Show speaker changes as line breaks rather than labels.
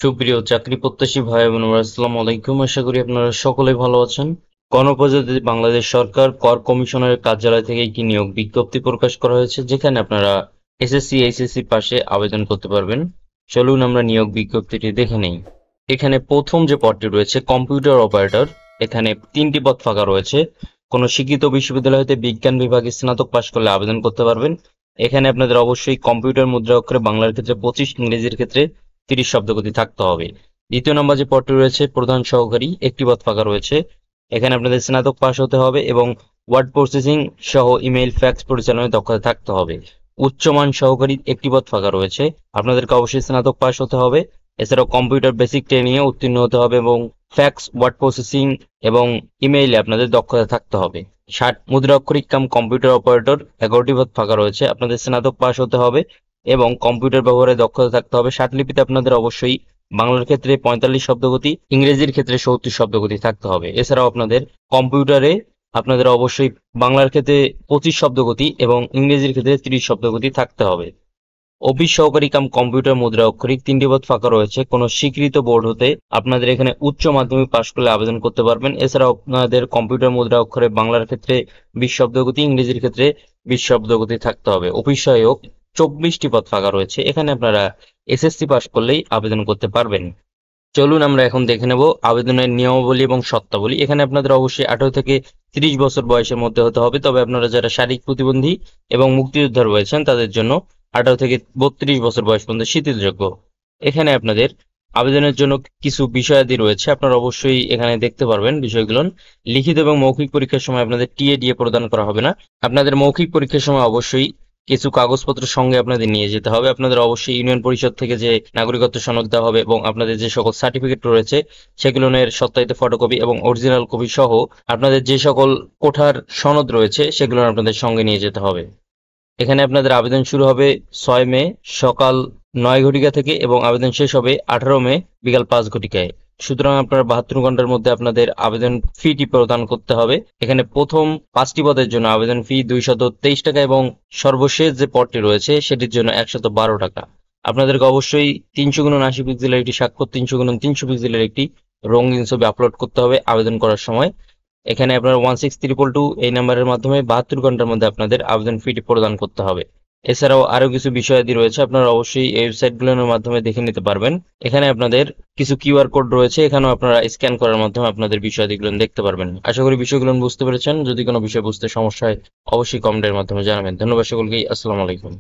সুপ্রিয় চাকরি প্রত্যাশী ভাই বোনেরা, আসসালামু আলাইকুম। আশা করি আপনারা সকলেই ভালো আছেন। গণপ্রজাতন্ত্রী বাংলাদেশ সরকার কর কমিশনারের কার্যালয় থেকে একটি নিয়োগ বিজ্ঞপ্তি প্রকাশ করা হয়েছে, যেখানে আপনারা এসএসসি এইচএসসি পাশে আবেদন করতে পারবেন। চলুন আমরা নিয়োগ বিজ্ঞপ্তিটি দেখে নেই। এখানে প্রথম যে পদটি রয়েছে কম্পিউটার অপারেটর, এখানে 3টি পদ ফাঁকা রয়েছে। কোনো শিক্ষিত বিশ্ববিদ্যালয় হতে বিজ্ঞান বিভাগে স্নাতক পাশ করলে আবেদন করতে পারবেন। এখানে আপনাদের অবশ্যই কম্পিউটার মুদ্রা অক্ষরে বাংলার ক্ষেত্রে 25, ইংরেজির ক্ষেত্রে 30 শব্দগতি থাকতে হবে। দ্বিতীয় নম্বর যে পদটি রয়েছে প্রধান সহকারী, একটি পদ ফাঁকা রয়েছে। এখানে আপনাদের স্নাতক পাশ হতে হবে এবং ওয়ার্ড প্রসেসিং সহ ইমেইল ফ্যাক্স পরিচালনায় দক্ষতা থাকতে হবে। উচ্চমান সহকারী, একটি পদ ফাঁকা রয়েছে। আপনাদেরকে অবশ্যই স্নাতক পাশ হতে হবে। এছাড়াও কম্পিউটার বেসিক ট্রেনিং এ উত্তীর্ণ হতে হবে এবং ফ্যাক্স, ওয়ার্ড প্রসেসিং এবং ইমেইলে আপনাদের দক্ষতা থাকতে হবে। 60 মুদ্রা অক্ষরিক কাম কম্পিউটার অপারেটর, 11টি পদ ফাঁকা রয়েছে। আপনাদের স্নাতক পাশ হতে হবে এবং কম্পিউটার ব্যবহারে দক্ষতা থাকতে হবে। ষাটলিপিতে আপনাদের অবশ্যই বাংলার ক্ষেত্রে 45 শব্দগতি, ইংরেজির ক্ষেত্রে 70 শব্দগতি থাকতে হবে। এছাড়াও আপনাদের কম্পিউটারে আপনাদের অবশ্যই বাংলার ক্ষেত্রে 25 শব্দগতি এবং ইংরেজির ক্ষেত্রে 30 শব্দগতি থাকতে হবে। অফিস সহকারী কাম কম্পিউটার মুদ্রা অক্ষরিক, 3টি পদ ফাঁকা রয়েছে। কোনো স্বীকৃত বোর্ড হতে আপনাদের এখানে উচ্চ মাধ্যমিক পাশ করলে আবেদন করতে পারবেন। এছাড়াও আপনাদের কম্পিউটার মুদ্রা অক্ষরে বাংলার ক্ষেত্রে 20 শব্দগতি, ইংরেজির ক্ষেত্রে 20 শব্দগতি থাকতে হবে। অফিস সহায়ক 24টি পদ ফাঁকা রয়েছে। এখানে আপনারা এসএসসি পাশ করলেই আবেদন করতে পারবেন। চলুন আমরা এখন দেখে নেব আবেদনের নিয়মাবলী এবং শর্তাবলী। এখানে আপনাদের অবশ্যই 18 থেকে 30 বছর বয়সের মধ্যে হতে হবে। তবে আপনারা যারা শারীরিক প্রতিবন্ধী এবং মুক্তিযোদ্ধা রয়েছেন তাদের জন্য 18 থেকে 32 বছর বয়স পর্যন্ত শিথিলযোগ্য। এখানে আপনাদের আবেদনের জন্য কিছু বিষয়াদি রয়েছে, আপনারা অবশ্যই এখানে দেখতে পারবেন বিষয়গুলো। লিখিত এবং মৌখিক পরীক্ষার সময় আপনাদের টিএডিএ প্রদান করা হবে না। আপনাদের মৌখিক পরীক্ষার সময় অবশ্যই কিছু কাগজপত্র সঙ্গে আপনাদের নিয়ে যেতে হবে। আপনাদের অবশ্যই ইউনিয়ন পরিষদ থেকে যে নাগরিকত্ব সনদ দেওয়া হবে এবং আপনাদের যে সকল সার্টিফিকেট রয়েছে সেগুলোর সত্যায়িত ফটোকপি এবং অরিজিনাল কপি সহ আপনাদের যে সকল কোঠার সনদ রয়েছে সেগুলো আপনাদের সঙ্গে নিয়ে যেতে হবে। এখানে আপনাদের আবেদন শুরু হবে 6 মে সকাল 9 ঘটিকা থেকে এবং আবেদন শেষ হবে 18 মে বিকাল 5 ঘটিকায়। সুতরাং আপনারা 72 ঘন্টার মধ্যে আপনাদের আবেদন ফিটি প্রদান করতে হবে। এখানে প্রথম 5টি পদের জন্য আবেদন ফি 223 টাকা এবং সর্বশেষ যে পদটি রয়েছে সেটির জন্য 112 টাকা। আপনাদেরকে অবশ্যই 300x80 পিক্সেলের একটি স্বাক্ষর, 300x300 পিক্সেলের একটি রঙিন ছবি আপলোড করতে হবে আবেদন করার সময়। এখানে আপনারা 16322 এই নাম্বারের মাধ্যমে 72 ঘন্টার মধ্যে আপনাদের আবেদন ফিটি প্রদান করতে হবে। এছাড়াও আরো কিছু বিষয়াদি রয়েছে, আপনারা অবশ্যই এই ওয়েবসাইটগুলোর মাধ্যমে দেখে নিতে পারবেন। এখানে আপনাদের কিছু কিউআর কোড রয়েছে, এখানেও আপনারা স্ক্যান করার মাধ্যমে আপনাদের বিষয়াদিগুলো দেখতে পারবেন। আশা করি বিষয়গুলো বুঝতে পেরেছেন। যদি কোনো বিষয় বুঝতে সমস্যা হয় অবশ্যই কমেন্টের মাধ্যমে জানাবেন। ধন্যবাদ সকলকে। আসসালামু আলাইকুম।